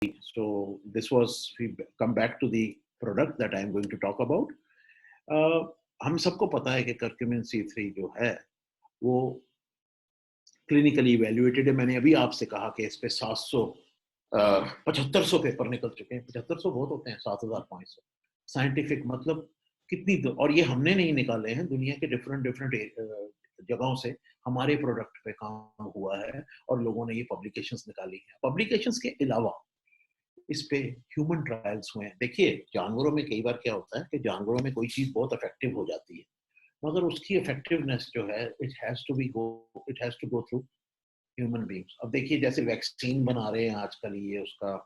So this was, we come back to the product that I am going to talk about. हम सबको पता है कि curcumin C3 जो है वो क्लिनिकली इवेल्युएटेड है। मैंने अभी आपसे कहा कि इस पे 7500 पेपर निकल चुके हैं। 7500 बहुत होते हैं, 7500 साइंटिफिक मतलब कितनी और ये हमने नहीं निकाले हैं, दुनिया के डिफरेंट डिफरेंट जगहों से हमारे प्रोडक्ट पे काम हुआ है और लोगों ने ये पब्लिकेशंस निकाली हैं। पब्लिकेशंस के अलावा इस पे ह्यूमन ट्रायल्स हुए हैं। देखिए, जानवरों में कई बार क्या होता है कि जानवरों में कोई चीज बहुत इफेक्टिव हो जाती है, मगर उसकी इफेक्टिवनेस जो है it has to go through human beings. अब देखिए, जैसे वैक्सीन बना रहे हैं आजकल ये उसका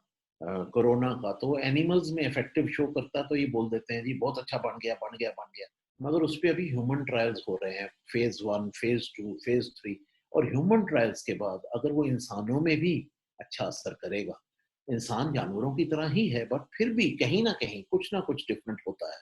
कोरोना का, तो एनिमल्स में इफेक्टिव शो करता है तो ये बोल देते हैं जी बहुत अच्छा बन गया बन गया बन गया, मगर उस पर अभी ह्यूमन ट्रायल्स हो रहे हैं, फेज 1, फेज 2, फेज 3। और ह्यूमन ट्रायल्स के बाद अगर वो इंसानों में भी अच्छा असर करेगा, इंसान जानवरों की तरह ही है बट फिर भी कहीं ना कुछ डिफरेंट होता है।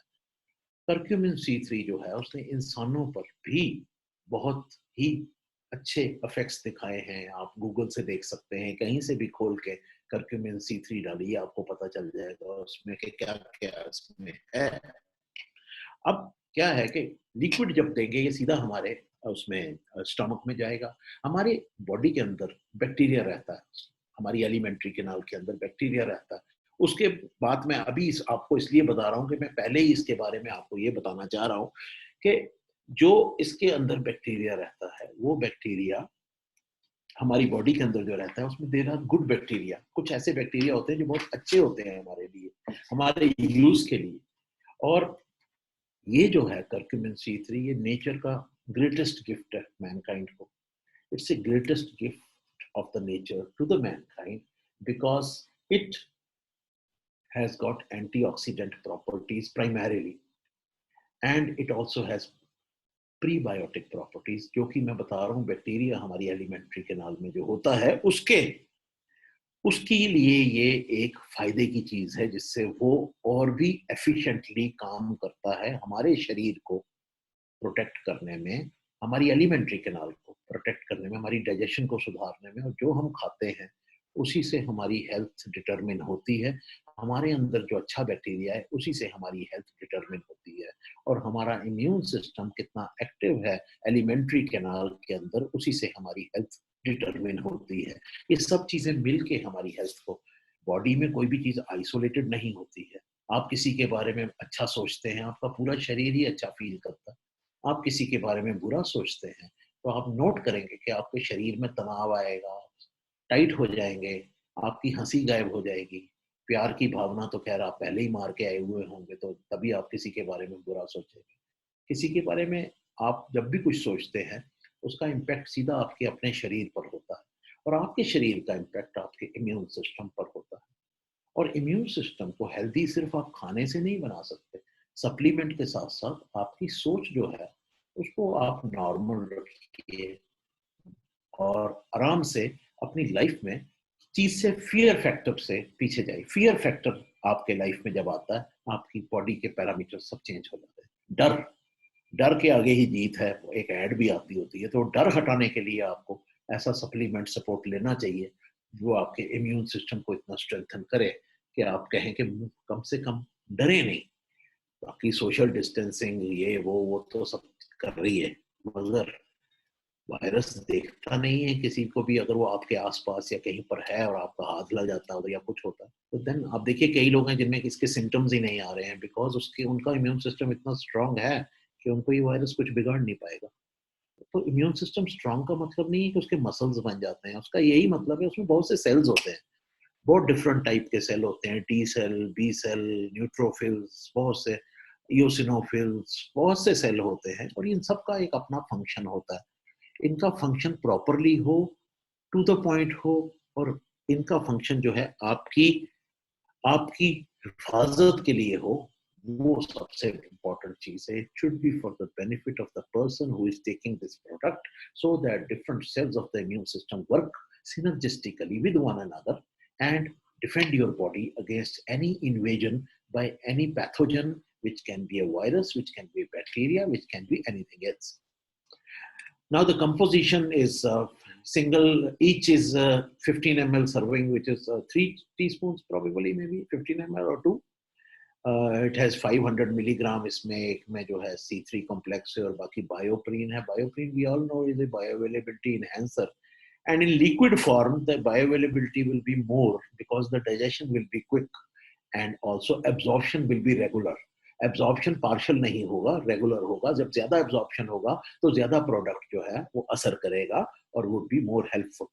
करक्यूमिन C3 जो है उसने इंसानों पर भी बहुत ही अच्छे इफेक्ट्स दिखाए हैं। आप गूगल से देख सकते हैं, कहीं से भी खोल के करक्यूमिन C3 डालिए, आपको पता चल जाएगा उसमें कि क्या क्या उसमें है। अब क्या है कि लिक्विड जब देंगे ये सीधा हमारे उसमें स्टमक में जाएगा। हमारे बॉडी के अंदर बैक्टीरिया रहता है, हमारी एलिमेंट्री कैनाल के अंदर बैक्टीरिया रहता है। उसके बाद मैं अभी आपको इसलिए बता रहा हूँ कि मैं पहले ही इसके बारे में आपको ये बताना चाह रहा हूँ कि जो इसके अंदर बैक्टीरिया रहता है वो बैक्टीरिया हमारी बॉडी के अंदर जो रहता है उसमें देर आर गुड बैक्टीरिया। कुछ ऐसे बैक्टीरिया होते हैं जो बहुत अच्छे होते हैं हमारे लिए, हमारे यूज के लिए। और ये जो है करक्यूमिन C3 ये नेचर का ग्रेटेस्ट गिफ्ट है मैनकाइंड को। It's a greatest gift of the nature to the mankind because it has got antioxidant properties primarily, and it also has prebiotic properties, जो कि मैं बता रहा हूँ बैक्टीरिया हमारी एलिमेंट्री कैनाल में जो होता है उसके लिए ये एक फायदे की चीज है, जिससे वो और भी एफिशिएंटली काम करता है हमारे शरीर को प्रोटेक्ट करने में, हमारी एलिमेंट्री कैनाल को प्रोटेक्ट करने में, हमारी डाइजेशन को सुधारने में। और जो हम खाते हैं उसी से हमारी हेल्थ डिटरमिन होती है। हमारे अंदर जो अच्छा बैक्टीरिया है उसी से हमारी हेल्थ डिटरमिन होती है। और हमारा इम्यून सिस्टम कितना एक्टिव है एलिमेंट्री कैनाल के अंदर, उसी से हमारी हेल्थ डिटरमिन होती है। ये सब चीजें मिलके हमारी हेल्थ को, बॉडी में कोई भी चीज आइसोलेटेड नहीं होती है। आप किसी के बारे में अच्छा सोचते हैं, आपका पूरा शरीर ही अच्छा फील करता है। आप किसी के बारे में बुरा सोचते हैं तो आप नोट करेंगे कि आपके शरीर में तनाव आएगा, टाइट हो जाएंगे, आपकी हंसी गायब हो जाएगी। प्यार की भावना तो खैर आप पहले ही मार के आए हुए होंगे, तो तभी आप किसी के बारे में बुरा सोचेंगे। किसी के बारे में आप जब भी कुछ सोचते हैं उसका इम्पैक्ट सीधा आपके अपने शरीर पर होता है, और आपके शरीर का इम्पैक्ट आपके इम्यून सिस्टम पर होता है। और इम्यून सिस्टम को हेल्दी सिर्फ आप खाने से नहीं बना सकते, सप्लीमेंट के साथ साथ आपकी सोच जो है उसको आप नॉर्मल रखिए और आराम से अपनी लाइफ में चीज से, फियर फैक्टर से पीछे जाइए। फियर फैक्टर आपके लाइफ में जब आता है, आपकी बॉडी के पैरामीटर सब चेंज हो जाते हैं। डर, डर के आगे ही जीत है, एक ऐड भी आती होती है। तो डर हटाने के लिए आपको ऐसा सप्लीमेंट सपोर्ट लेना चाहिए जो आपके इम्यून सिस्टम को इतना स्ट्रेंथन करे कि आप कहें कि कम से कम डरे नहीं। बाकी सोशल डिस्टेंसिंग ये वो तो सब कर रही है, मगर वायरस देखता नहीं है किसी को भी। अगर वो आपके आसपास या कहीं पर है और आपका हाथ लग जाता है या कुछ होता है, तो देन आप देखिए कई लोग हैं जिनमें इसके सिम्टम्स ही नहीं आ रहे हैं, बिकॉज उसके उनका इम्यून सिस्टम इतना स्ट्रांग है कि उनको ये वायरस कुछ बिगाड़ नहीं पाएगा। तो इम्यून सिस्टम स्ट्रांग का मतलब नहीं है कि उसके मसल्स बन जाते हैं, उसका यही मतलब है उसमें बहुत से सेल्स होते हैं, बहुत डिफरेंट टाइप के सेल होते हैं, T cell, B cell, neutrophils, बहुत से इयोसिनोफिल्स, बहुत से सेल होते हैं, और इन सब का एक अपना फंक्शन होता है। इनका फंक्शन प्रॉपरली हो, टू द पॉइंट हो, और इनका फंक्शन जो है आपकी आपकी हिफाजत के लिए हो, वो सबसे इम्पोर्टेंट चीज है। It should be for the benefit of the person who is taking this product, so that different cells of the immune system work synergistically with one another and defend your body against any invasion by any pathogen, which can be a virus, which can be a bacteria, which can be anything else. Now the composition is single each is 15 ml serving, which is 3 teaspoons probably, maybe 15 ml or 2. It has 500 milligram. इसमें एक में जो है C3 complex है और बाकी bioprine है. Bioprine we all know is a bioavailability enhancer, and in liquid form the bioavailability will be more because the digestion will be quick and also absorption will be regular. Absorption partial नहीं होगा, regular होगा. जब ज्यादा absorption होगा तो ज्यादा product जो है वो असर करेगा और वुड बी मोर हेल्पफुल.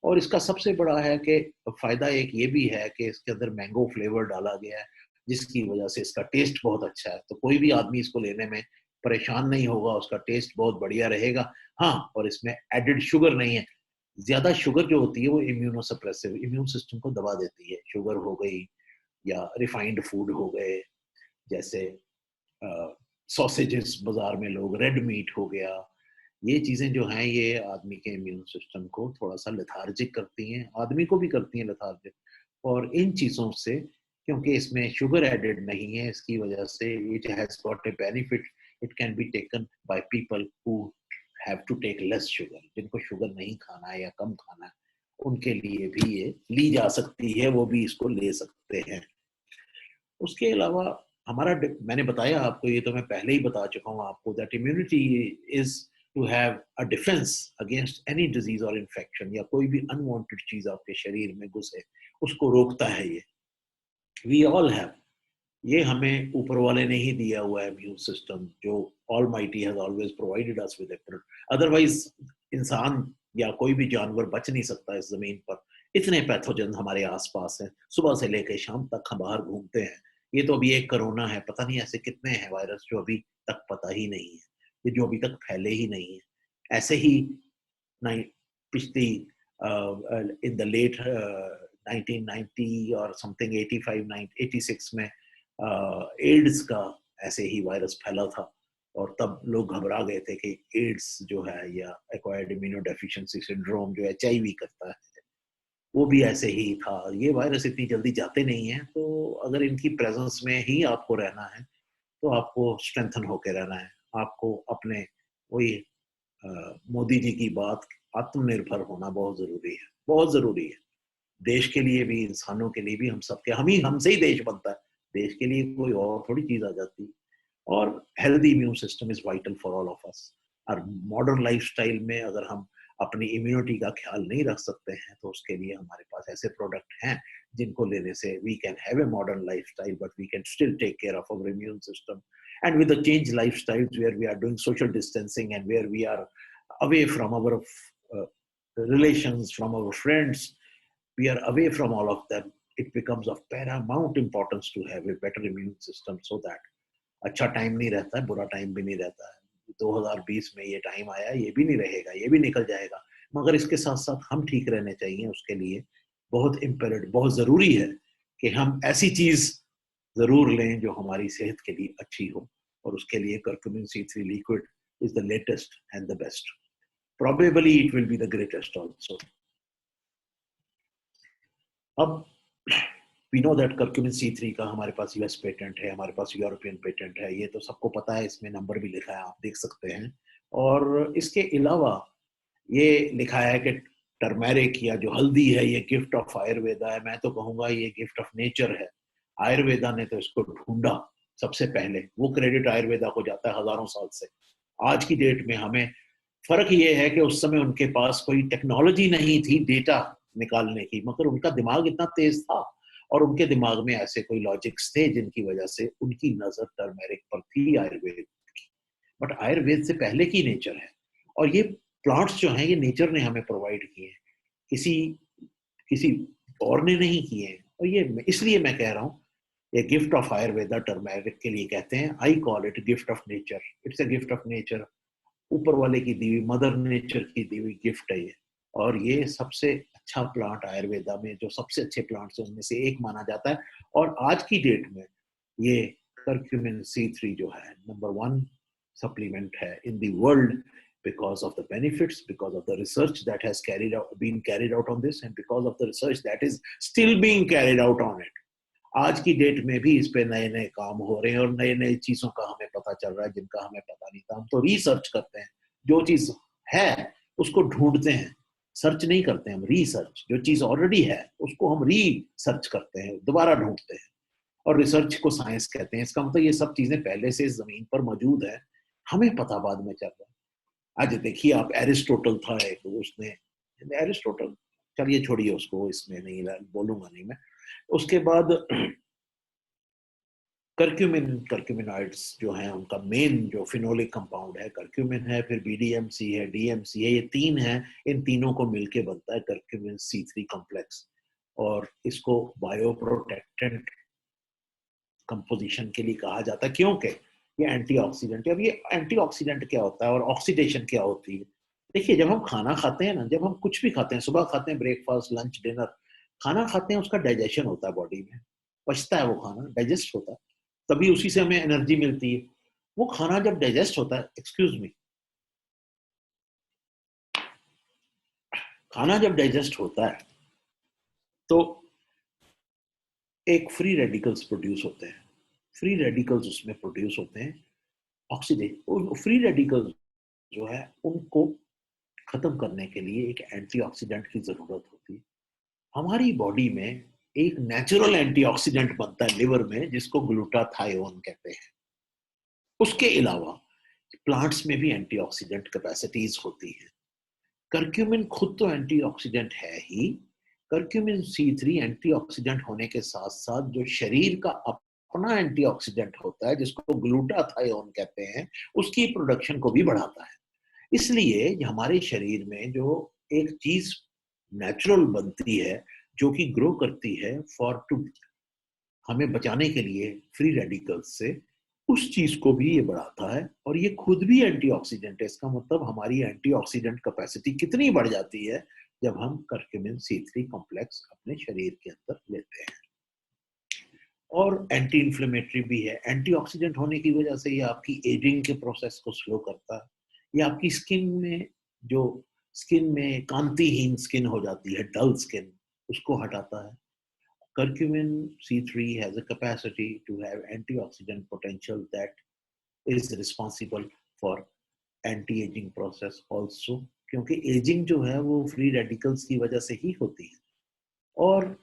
और इसका सबसे बड़ा है कि फायदा एक ये भी है कि इसके अंदर मैंगो फ्लेवर डाला गया है, जिसकी वजह से इसका टेस्ट बहुत अच्छा है. तो कोई भी आदमी इसको लेने में परेशान नहीं होगा, उसका टेस्ट बहुत बढ़िया रहेगा. हाँ, और इसमें एडेड शुगर नहीं है. ज्यादा शुगर जो होती है वो इम्यूनोसप्रेसिव, इम्यून सिस्टम को दबा देती है. शुगर हो गई या रिफाइंड फूड हो गए, जैसे सॉसेजेस बाजार में लोग, रेड मीट हो गया, ये चीजें जो हैं ये आदमी के इम्यून सिस्टम को थोड़ा सा लेथार्जिक करती हैं, आदमी को भी करती हैं लेथार्जिक. और इन चीजों से, क्योंकि इसमें शुगर एडेड नहीं है, इसकी वजह से it has got a benefit. It can be taken by people who have to take less sugar. जिनको शुगर नहीं खाना है या कम खाना है, उनके लिए भी ये ली जा सकती है, वो भी इसको ले सकते हैं. उसके अलावा हमारा, मैंने बताया आपको, ये तो मैं पहले ही बता चुका हूँ आपको, that immunity is to have a defence against any disease और इन्फेक्शन, या कोई भी अनवांटेड चीज आपके शरीर में घुसे उसको रोकता है ये. वी ऑल हैव, ये हमें ऊपर वाले ने ही दिया हुआ है इम्यून सिस्टम, जो almighty has always provided us with it. Otherwise इंसान या कोई भी जानवर बच नहीं सकता इस जमीन पर. इतने पैथोजन हमारे आसपास हैं, सुबह से लेकर शाम तक हम बाहर घूमते हैं. ये तो अभी एक कोरोना है, पता नहीं ऐसे कितने हैं वायरस जो अभी तक पता ही नहीं है, ये जो अभी तक फैले ही नहीं है. ऐसे ही पिछली इन द लेट 1990 और समथिंग 86 में एड्स का ऐसे ही वायरस फैला था, और तब लोग घबरा गए थे कि एड्स जो है या एक्वायर्ड इम्यूनोडेफिशिएंसी सिंड्रोम जो HIV करता है, वो भी ऐसे ही था. ये वायरस इतनी जल्दी जाते नहीं हैं, तो अगर इनकी प्रेजेंस में ही आपको रहना है तो आपको स्ट्रेंथन होके रहना है. आपको अपने वही मोदी जी की बात, आत्मनिर्भर होना बहुत जरूरी है, बहुत जरूरी है. देश के लिए भी, इंसानों के लिए भी, हम सबके, हमसे ही देश बनता है. देश के लिए कोई और थोड़ी चीज आ जाती है. और healthy immune system is vital for all of us. और मॉडर्न लाइफस्टाइल में अगर हम अपनी इम्यूनिटी का ख्याल नहीं रख सकते हैं, तो उसके लिए हमारे पास ऐसे प्रोडक्ट हैं जिनको लेने से we can have a modern lifestyle, but we can still take care of our immune system. And with the change lifestyle where we are doing social distancing and where we are away from our relations, from our friends, we are away from all of them. It becomes of paramount importance to have a better immune system, so that अच्छा time नहीं रहता है, बुरा time भी नहीं रहता है. 2020 में ये टाइम आया, ये भी नहीं रहेगा, ये भी निकल जाएगा. मगर इसके साथ साथ हम ठीक रहने चाहिए. उसके लिए बहुत इम्पेरेटिव, बहुत जरूरी है कि हम ऐसी चीज जरूर लें जो हमारी सेहत के लिए अच्छी हो. और उसके लिए curcumin C3 liquid is the latest and the best. Probably it will be the greatest also. अब we know that curcumin C3 का हमारे पास US पेटेंट है, हमारे पास यूरोपियन पेटेंट है, ये तो सबको पता है. इसमें नंबर भी लिखा है, आप देख सकते हैं. और इसके अलावा ये लिखा है कि टर्मेरिक या जो हल्दी है, ये गिफ्ट ऑफ आयुर्वेदा है. मैं तो कहूँगा ये गिफ्ट ऑफ नेचर है. आयुर्वेदा ने तो इसको ढूंढा सबसे पहले, वो क्रेडिट आयुर्वेदा को जाता है हजारों साल से. आज की डेट में हमें फर्क ये है कि उस समय उनके पास कोई टेक्नोलॉजी नहीं थी डेटा निकालने की, मगर उनका दिमाग इतना तेज था और उनके दिमाग में ऐसे कोई लॉजिक्स थे जिनकी वजह से उनकी नजर टर्मेरिक पर थी आयुर्वेद की. बट आयुर्वेद से पहले की नेचर है, और ये प्लांट्स जो हैं ये नेचर ने हमें प्रोवाइड किए हैं, किसी किसी और ने नहीं किए हैं. और ये इसलिए मैं कह रहा हूँ, ये गिफ्ट ऑफ आयुर्वेदा टर्मेरिक के लिए कहते हैं. I call it gift of nature. It's a gift of nature. ऊपर वाले की दी हुई, मदर नेचर की दी हुई गिफ्ट है ये. और ये सबसे अच्छा प्लांट आयुर्वेदा में, जो सबसे अच्छे प्लांट्स हैं उनमें से एक माना जाता है. और आज की डेट में ये curcumin C3 जो है नंबर 1 सप्लीमेंट है in the world, because of the benefits, because of the research that has been carried out on this, and because of the research that is still being carried out on it. आज की date में भी इस पे नए नए काम हो रहे हैं और नए नए चीजों का हमें पता चल रहा है जिनका हमें पता नहीं था. हम तो रिसर्च करते हैं, जो चीज है उसको ढूंढते हैं. सर्च नहीं करते हम, रिसर्च। जो चीज ऑलरेडी है उसको हम रीसर्च करते हैं, दोबारा ढूंढते हैं, और रिसर्च को साइंस कहते हैं। इसका मतलब ये सब चीजें पहले से जमीन पर मौजूद है, हमें पता बाद में चल रहा है। आज देखिए आप, एरिस्टोटल था एक, उसने, एरिस्टोटल, चलिए छोड़िए उसको, इसमें नहीं बोलूंगा नहीं मैं। उसके बाद कर्क्यूमिनॉइड्स जो हैं, उनका मेन जो फिनोलिक कंपाउंड है कर्क्यूमिन है, फिर बीडीएमसी है, डीएमसी है, ये तीन है। इन तीनों को मिलके बनता है कर्क्यूमिन C3 कॉम्प्लेक्स, और इसको बायोप्रोटेक्टेंट कंपोजिशन के लिए कहा जाता है, क्योंकि ये एंटीऑक्सीडेंट है। अब ये एंटीऑक्सीडेंट क्या होता है और ऑक्सीडेशन क्या होती है? देखिए, जब हम खाना खाते हैं ना, जब हम कुछ भी खाते हैं, सुबह खाते हैं ब्रेकफास्ट, लंच, डिनर, खाना खाते हैं, उसका डाइजेशन होता है बॉडी में, पचता है वो खाना, डाइजेस्ट होता है, तभी उसी से हमें एनर्जी मिलती है। वो खाना जब डाइजेस्ट होता है, एक्सक्यूज मी, खाना जब डाइजेस्ट होता है तो एक फ्री रेडिकल्स प्रोड्यूस होते हैं। फ्री रेडिकल्स उसमें प्रोड्यूस होते हैं, ऑक्सीडेशन। फ्री रेडिकल्स जो है उनको खत्म करने के लिए एक एंटीऑक्सीडेंट की जरूरत होती है। हमारी बॉडी में एक नेचुरल एंटीऑक्सीडेंट बनता है लिवर में, जिसको ग्लूटाथायोन कहते हैं। उसके अलावा प्लांट्स में भी एंटीऑक्सीडेंट कैपेसिटीज होती है। कर्क्यूमिन खुद तो एंटीऑक्सीडेंट है ही, कर्क्यूमिन C3 एंटीऑक्सीडेंट होने के साथ साथ जो शरीर का अपना एंटीऑक्सीडेंट होता है, जिसको ग्लूटाथायोन कहते हैं, उसकी प्रोडक्शन को भी बढ़ाता है। इसलिए हमारे शरीर में जो एक चीज नेचुरल बनती है, जो कि ग्रो करती है फॉर टू, हमें बचाने के लिए फ्री रेडिकल्स से, उस चीज को भी ये बढ़ाता है, और ये खुद भी एंटीऑक्सीडेंट है। इसका मतलब हमारी एंटीऑक्सीडेंट कैपेसिटी कितनी बढ़ जाती है जब हम कर्क्यूमिन C3 कॉम्प्लेक्स अपने शरीर के अंदर लेते हैं। और एंटी इंफ्लेमेटरी भी है। एंटीऑक्सीडेंट होने की वजह से ये आपकी एजिंग के प्रोसेस को स्लो करता है। ये आपकी स्किन में कांतिहीन स्किन हो जाती है, डल स्किन, उसको हटाता है। Curcumin C3 has a capacity to have antioxidant potential that is responsible for anti-aging process also, क्योंकि एजिंग जो है वो फ्री रेडिकल्स की वजह से ही होती है। और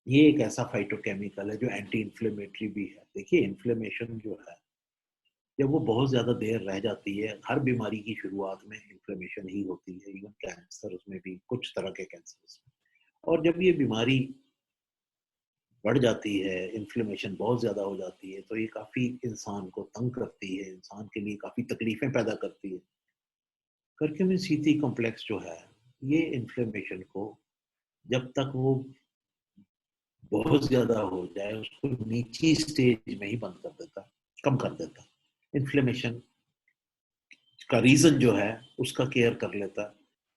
ये एक ऐसा फाइटोकेमिकल है जो एंटी इंफ्लेमेटरी भी है। देखिए, इन्फ्लेमेशन जो है, जब वो बहुत ज्यादा देर रह जाती है, हर बीमारी की शुरुआत में इन्फ्लेमेशन ही होती है, इवन कैंसर उसमें भी, कुछ तरह के कैंसर में। और जब ये बीमारी बढ़ जाती है, इन्फ्लेमेशन बहुत ज़्यादा हो जाती है, तो ये काफ़ी इंसान को तंग करती है, इंसान के लिए काफ़ी तकलीफ़ें पैदा करती है। कर्क्यूमिन C3 कॉम्प्लेक्स जो है, ये इन्फ्लेमेशन को, जब तक वो बहुत ज़्यादा हो जाए, उसको निची स्टेज में ही बंद कर देता, कम कर देता। इन्फ्लेमेशन का रीज़न जो है उसका केयर कर लेता।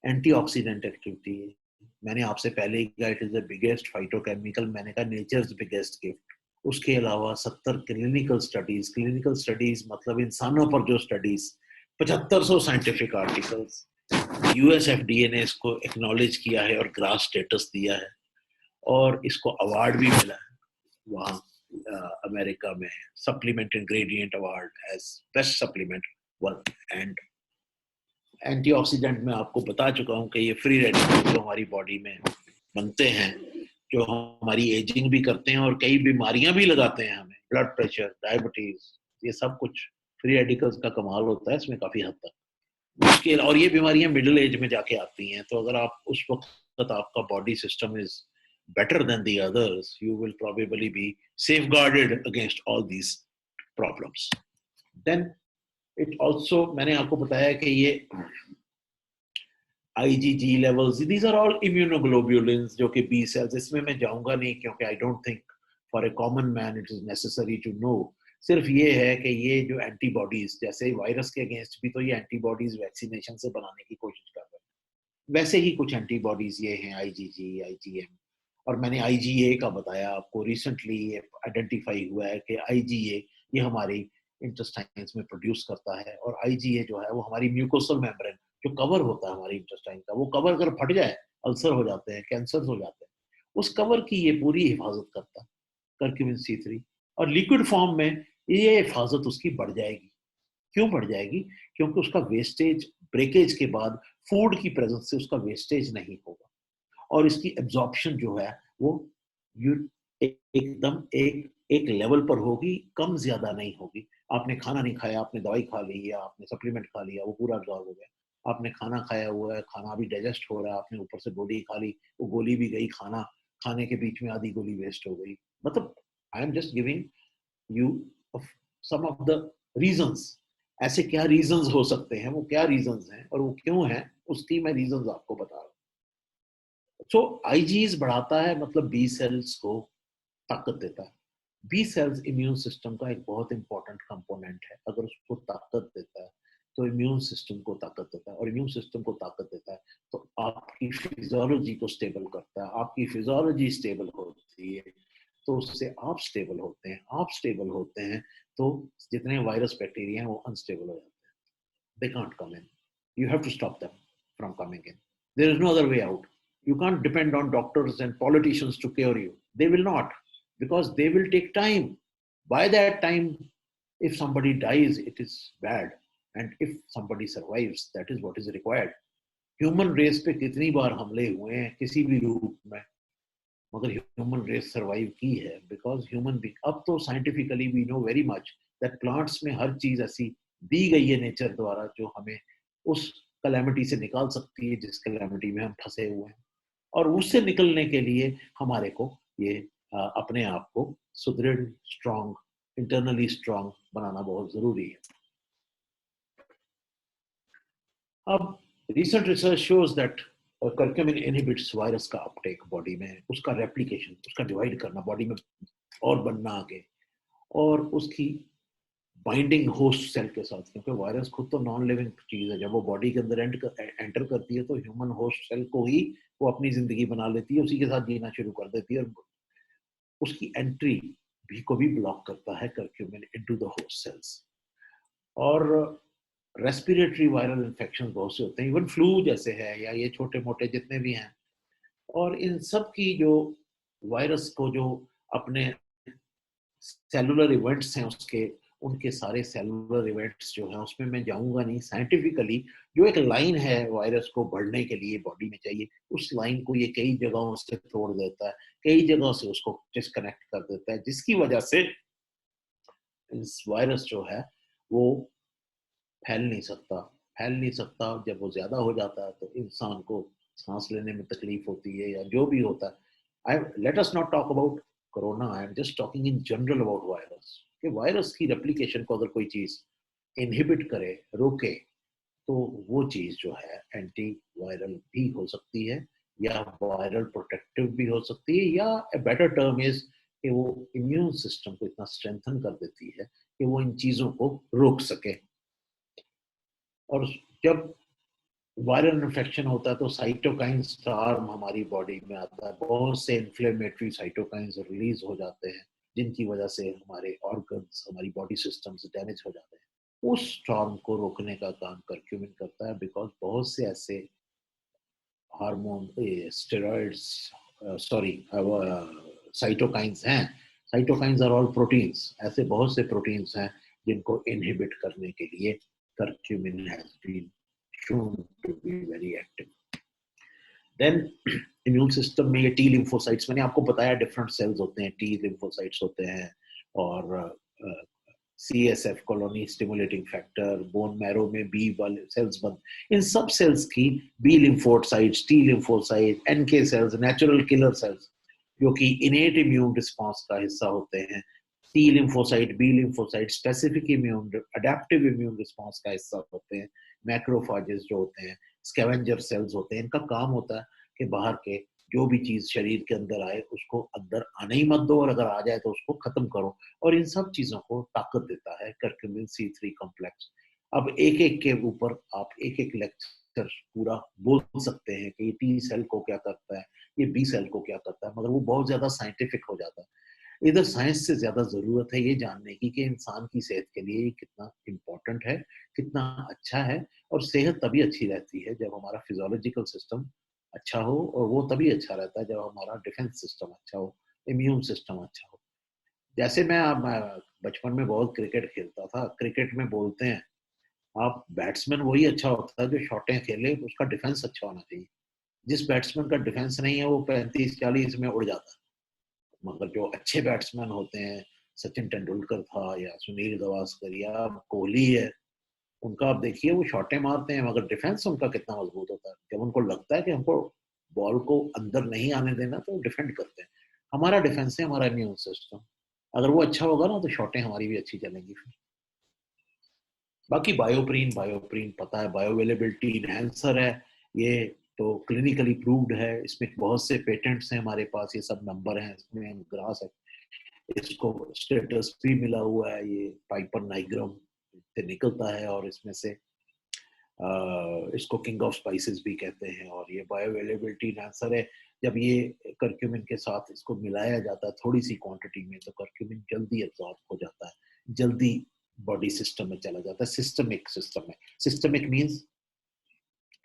एंटीऑक्सीडेंट एक्टिविटी, मैंने आपसे पहले ही कहा, it is the biggest phytochemical, मैंने कहा नेचर्स बिगेस्ट गिफ्ट। उसके अलावा 70 क्लिनिकल स्टडीज मतलब इंसानों पर जो स्टडीज, 7500 साइंटिफिक आर्टिकल्स, USFDA ने इसको एक्नॉलेज किया है और ग्रास स्टेटस दिया है, और इसको अवार्ड भी मिला है वहाँ अमेरिका में, supplement ingredient award as best supplement one. And antioxidant में आपको बता चुका हूँ कि ये फ्री रेडिकल्स जो हमारी बॉडी में बनते हैं, जो हमारी एजिंग भी करते हैं और कई बीमारियां भी लगाते हैं हमें, ब्लड प्रेशर, डायबिटीज, ये सब कुछ फ्री रेडिकल्स का कमाल होता है इसमें काफी हद तक। उसके और ये बीमारियां मिडिल एज में जाके आती हैं, तो अगर आप उस वक्त आपका body system is better than the others, you will probably be safeguarded against all these problems. Then it also, मैंने आपको बताया कि ये IgG levels, these are all immunoglobulins जो कि B cells, इसमें मैं जाऊंगा नहीं क्योंकि I don't think for a common man it is necessary to know। सिर्फ ये है कि ये जो एंटीबॉडीज, जैसे वायरस के अगेंस्ट भी तो ये एंटीबॉडीज वैक्सीनेशन से बनाने की कोशिश कर रहे हैं, वैसे ही कुछ एंटीबॉडीज ये हैं, IgG, IgM। और मैंने IgA का बताया आपको, रिसेंटली ये आइडेंटिफाई हुआ है कि IgA ये हमारी इंटेस्टाइन्स में प्रोड्यूस करता है, और IgA जो है वो हमारी म्यूकोसल मेम्ब्रेन जो कवर होता है हमारी इंटेस्टाइन का, वो कवर अगर फट जाए, अल्सर हो जाते हैं, कैंसर हो जाते हैं, उस कवर की ये पूरी हिफाजत करता है कर्क्यूमिन C3। और लिक्विड फॉर्म में ये हिफाजत उसकी बढ़ जाएगी। क्यों बढ़ जाएगी? क्योंकि उसका वेस्टेज ब्रेकेज के बाद फूड की प्रेजेंस से उसका वेस्टेज नहीं होगा, और इसकी एब्जॉर्प्शन जो है वो यू एकदम एक एक लेवल पर होगी, कम ज्यादा नहीं होगी। आपने खाना नहीं खाया, आपने दवाई खा ली या आपने सप्लीमेंट खा लिया, वो पूरा एब्जॉर्ब हो गया। आपने खाना खाया हुआ है, खाना अभी डाइजेस्ट हो रहा है, आपने ऊपर से गोली खा ली, वो गोली भी गई, खाना खाने के बीच में आधी गोली वेस्ट हो गई। मतलब I am just giving you some of the reasons. ऐसे क्या रीजंस हो सकते हैं, वो क्या रीजंस हैं और वो क्यों हैं, उसकी मैं रीजंस आपको बता रहा हूँ। सो आईजीज बढ़ाता है, मतलब बी सेल्स को ताकत देता है। बी सेल्स इम्यून सिस्टम का एक बहुत इंपॉर्टेंट कंपोनेंट है। अगर उसको ताकत देता है तो इम्यून सिस्टम को ताकत देता है, और इम्यून सिस्टम को ताकत देता है तो आपकी फिजियोलॉजी को स्टेबल करता है। आपकी फिजियोलॉजी स्टेबल होती है तो उससे आप स्टेबल होते हैं। आप स्टेबल होते हैं तो जितने वायरस बैक्टीरिया हैं वो अनस्टेबल हो जाते हैं। They can't come in. You have to stop them from coming in. There is no other way out. You can't depend on doctors and politicians to cure you. They will not, because they will take time. By that time, if somebody dies, it is bad. And if somebody survives, that is what is required. Human race पे कितनी बार हमले हुए हैं किसी भी रूप में, मगर ह्यूमन रेस सरवाइव की है बिकॉज ह्यूमन बीइंग। अब तो scientifically we know very much that plants में हर चीज ऐसी दी गई है नेचर द्वारा जो हमें उस कलेमिटी से निकाल सकती है जिस कलेमिटी में हम फंसे हुए हैं। और उससे निकलने के लिए हमारे को ये अपने आप को सुदृढ़, स्ट्रांग, इंटरनली स्ट्रांग बनाना बहुत जरूरी है। अब recent research shows that curcumin inhibits virus का अपटेक बॉडी में, उसका रेप्लिकेशन, उसका डिवाइड करना बॉडी में और बनना आगे, और उसकी बाइंडिंग होस्ट सेल के साथ, क्योंकि वायरस खुद तो नॉन लिविंग चीज है। जब वो बॉडी के अंदर एंटर करती है तो ह्यूमन होस्ट सेल को ही वो अपनी जिंदगी बना लेती है, उसी के साथ जीना शुरू कर देती है, और उसकी एंट्री भी को भी ब्लॉक करता है curcumin into the host cells. और रेस्पिरेटरी वायरल इन्फेक्शन बहुत से होते हैं, इवन फ्लू जैसे है या ये छोटे मोटे जितने भी हैं, और इन सब की जो वायरस को जो अपने सेलुलर इवेंट्स हैं उसके, उनके सारे सेलुलर इवेंट्स जो हैं उसमें मैं जाऊंगा नहीं। साइंटिफिकली जो एक लाइन है वायरस को बढ़ने के लिए बॉडी में चाहिए, उस लाइन को ये कई जगहों से तोड़ देता है, कई जगहों से उसको डिस्कनेक्ट कर देता है, जिसकी वजह से इस वायरस जो है वो फैल नहीं सकता। फैल नहीं सकता, जब वो ज्यादा हो जाता है तो इंसान को सांस लेने में तकलीफ होती है या जो भी होता है। I let us not talk about corona, I am just talking in general about virus. कि वायरस की रेप्लिकेशन को अगर कोई चीज इनहिबिट करे, रोके, तो वो चीज जो है एंटी वायरल भी हो सकती है या वायरल प्रोटेक्टिव भी हो सकती है, या ए बेटर टर्म इज कि वो इम्यून सिस्टम को इतना स्ट्रेंथन कर देती है कि वो इन चीजों को रोक सके। और जब वायरल इन्फेक्शन होता है तो साइटोकाइन स्टार्म हमारी बॉडी में आता है, बहुत से इन्फ्लेमेटरी साइटोकाइंस रिलीज हो जाते हैं जिनकी वजह से हमारे ऑर्गन्स, हमारी बॉडी सिस्टम्स डैमेज हो जाते हैं। उस स्टार्म को रोकने का काम कर्क्यूमिन करता है, बिकॉज बहुत से ऐसे हार्मोन, स्टेरॉइड्स, सॉरी, साइटोकाइंस हैं। साइटोकाइंस आर ऑल प्रोटीन्स, ऐसे बहुत से प्रोटीन्स हैं जिनको इनहिबिट करने के लिए curcumin has been shown to be very active. Then immune system में ये T lymphocytes, मैंने आपको बताया डिफरेंट सेल्स होते हैं, T lymphocytes होते हैं, और CSF colony stimulating factor, bone marrow में B वाले सेल्स बन, इन सब सेल्स की B lymphocytes, T lymphocytes, NK cells, natural killer cells जो कि इनेट इम्यून रिस्पांस का हिस्सा होते हैं, T lymphocyte, B lymphocyte specific immune, adaptive immune response का हिस्सा होते हैं, मैक्रोफाजेस जो होते हैं, स्कैवेंजर सेल्स होते हैं। इनका काम होता है कि बाहर के जो भी चीज शरीर के अंदर आए उसको अंदर आने ही मत दो, और अगर आ जाए तो उसको खत्म करो। और इन सब चीजों को ताकत देता है कर्क्यूमिन C3 कॉम्प्लेक्स। अब एक एक के ऊपर आप एक एक लेक्चर पूरा बोल सकते हैं कि ये टी सेल को क्या करता है, ये बी सेल को क्या करता है, मगर वो बहुत ज्यादा साइंटिफिक हो जाता है। इधर साइंस से ज्यादा जरूरत है ये जानने की कि इंसान की सेहत के लिए कितना इम्पोर्टेंट है, कितना अच्छा है। और सेहत तभी अच्छी रहती है जब हमारा फिजियोलॉजिकल सिस्टम अच्छा हो, और वो तभी अच्छा रहता है जब हमारा डिफेंस सिस्टम अच्छा हो, इम्यून सिस्टम अच्छा हो। जैसे मैं बचपन में बहुत क्रिकेट खेलता था। क्रिकेट में बोलते हैं आप बैट्समैन वही अच्छा होता है जो शॉटें खेले, उसका डिफेंस अच्छा होना चाहिए। जिस बैट्समैन का डिफेंस नहीं है वो 35-40 में उड़ जाता है। मगर जो अच्छे बैट्समैन होते हैं, सचिन तेंदुलकर था या सुनील गावस्कर या कोहली है, उनका आप देखिए वो शॉटें मारते हैं मगर डिफेंस उनका कितना मजबूत होता है। जब उनको लगता है कि हमको बॉल को अंदर नहीं आने देना तो डिफेंड करते हैं। हमारा डिफेंस है हमारा इम्यून सिस्टम, अगर वो अच्छा होगा ना तो शॉटें हमारी भी अच्छी चलेंगी फिर। बाकी बायोप्रीन बायोप्रीन पता है, बायोअवेलेबिलिटी इनहेंसर है ये, तो क्लिनिकली प्रूव्ड है। इसमें बहुत से पेटेंट्स हैं हमारे पास, ये सब नंबर हैं इसमें, ग्रास है, इसको स्टेटस भी मिला हुआ है, ये पाइपर नाइग्रम से निकलता है और इसमें से इसको किंग ऑफ स्पाइसेस भी कहते हैं। और ये बायोअवेलेबिलिटी इनहेंसर है। जब ये करक्यूमिन के साथ इसको मिलाया जाता है थोड़ी सी क्वांटिटी में, तो करक्यूमिन जल्दी एब्जॉर्ब हो जाता है, जल्दी बॉडी सिस्टम में चला जाता है। सिस्टमिक सिस्टम में, सिस्टमिक मींस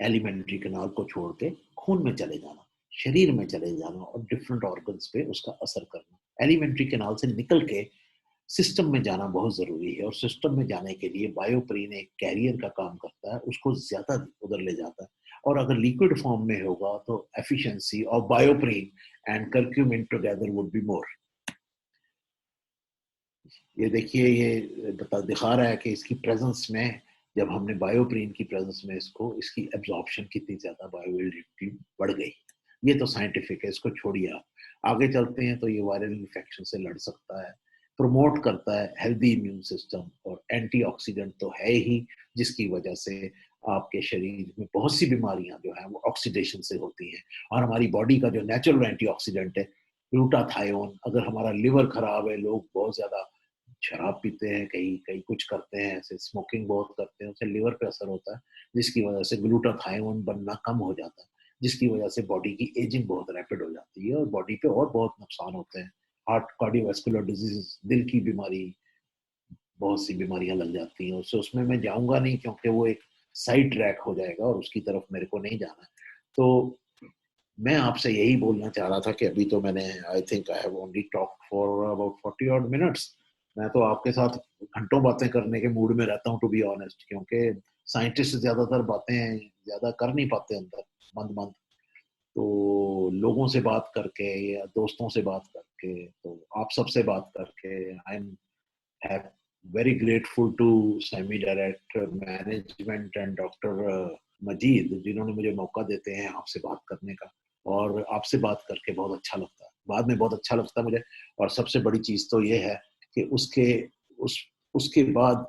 एलिमेंट्री कैनाल को छोड़ के खून में चले जाना, शरीर में चले जाना और डिफरेंट ऑर्गन्स पे उसका असर करना। एलिमेंट्री कैनाल से निकल के सिस्टम में जाना बहुत जरूरी है, और सिस्टम में जाने के लिए बायोप्रीन एक कैरियर का काम करता है, उसको ज्यादा उधर ले जाता है। और अगर लिक्विड फॉर्म में होगा तो efficiency of bioperine and curcumin together would be more. ये देखिए, ये दिखा रहा है कि इसकी प्रेजेंस में, जब हमने बायोप्रीन की प्रेजेंस में इसको, इसकी एब्जॉर्प्शन कितनी ज्यादा बायोअवेलेबिलिटी बढ़ गई। ये तो साइंटिफिक है, इसको छोड़िए आप। आगे चलते हैं तो ये वायरल इन्फेक्शन से लड़ सकता है, प्रमोट करता है हेल्दी इम्यून सिस्टम, और एंटीऑक्सीडेंट तो है ही, जिसकी वजह से आपके शरीर में बहुत सी बीमारियां जो है वो ऑक्सीडेशन से होती हैं। और हमारी बॉडी का जो नेचुरल एंटीऑक्सीडेंट है ग्लूटाथायोन, अगर हमारा लिवर खराब है, लोग बहुत ज्यादा शराब पीते हैं, कहीं कहीं कुछ करते हैं, ऐसे स्मोकिंग बहुत करते हैं, उससे लिवर पे असर होता है, जिसकी वजह से ग्लूटाथायोन बनना कम हो जाता है, जिसकी वजह से बॉडी की एजिंग बहुत रैपिड हो जाती है और बॉडी पे और बहुत नुकसान होते हैं। हार्ट, कार्डियोवैस्कुलर डिजीज, दिल की बीमारी, बहुत सी बीमारियां लग जाती हैं उससे। उसमें मैं जाऊंगा नहीं क्योंकि वो एक साइड ट्रैक हो जाएगा और उसकी तरफ मेरे को नहीं जाना है। तो मैं आपसे यही बोलना चाह रहा था कि अभी तो मैंने, I think I have only talk for about 40 odd minutes. मैं तो आपके साथ घंटों बातें करने के मूड में रहता हूँ टू बी ऑनेस्ट, क्योंकि साइंटिस्ट ज्यादातर बातें ज्यादा कर नहीं पाते अंदर, मंद मंद। तो लोगों से बात करके या दोस्तों से बात करके, तो आप सबसे बात करके, I am very grateful to semi director management and doctor Majeed, जिन्होंने मुझे मौका देते हैं आपसे बात करने का। और आपसे बात करके बहुत अच्छा लगता है, बाद में बहुत अच्छा लगता है मुझे। और सबसे बड़ी चीज तो ये है कि उसके बाद